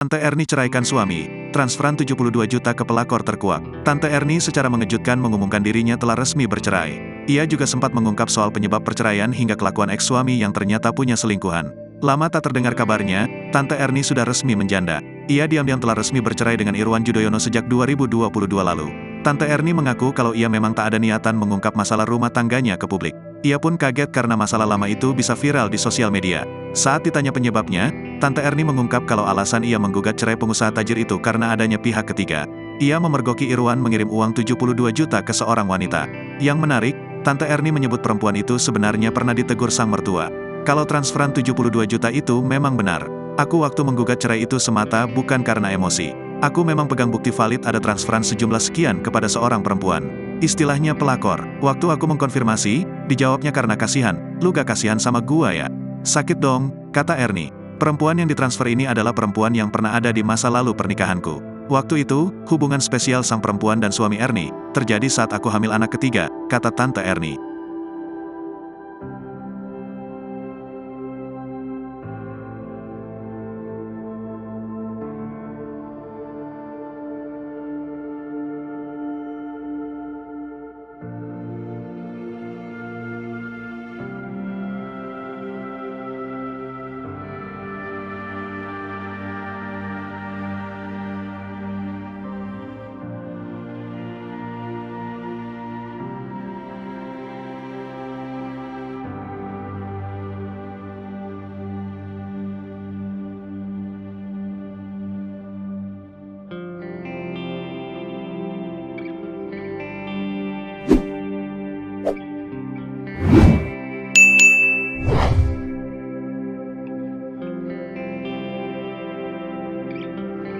Tante Erni ceraikan suami, transferan 72 juta ke pelakor terkuak. Tante Erni secara mengejutkan mengumumkan dirinya telah resmi bercerai. Ia juga sempat mengungkap soal penyebab perceraian hingga kelakuan eks-suami yang ternyata punya selingkuhan. Lama tak terdengar kabarnya, Tante Erni sudah resmi menjanda. Ia diam-diam telah resmi bercerai dengan Irwan Yudhoyono sejak 2022 lalu. Tante Erni mengaku kalau ia memang tak ada niatan mengungkap masalah rumah tangganya ke publik. Ia pun kaget karena masalah lama itu bisa viral di sosial media. Saat ditanya penyebabnya, Tante Erni mengungkap kalau alasan ia menggugat cerai pengusaha tajir itu karena adanya pihak ketiga. Ia memergoki Irwan mengirim uang 72 juta ke seorang wanita. Yang menarik, Tante Erni menyebut perempuan itu sebenarnya pernah ditegur sang mertua. Kalau transferan 72 juta itu memang benar. Aku waktu menggugat cerai itu semata bukan karena emosi. Aku memang pegang bukti valid ada transferan sejumlah sekian kepada seorang perempuan. Istilahnya pelakor. Waktu aku mengkonfirmasi, dijawabnya karena kasihan. Lu gak kasihan sama gua ya? Sakit dong, kata Erni. Perempuan yang ditransfer ini adalah perempuan yang pernah ada di masa lalu pernikahanku. Waktu itu, hubungan spesial sang perempuan dan suami Erni terjadi saat aku hamil anak ketiga, kata Tante Erni.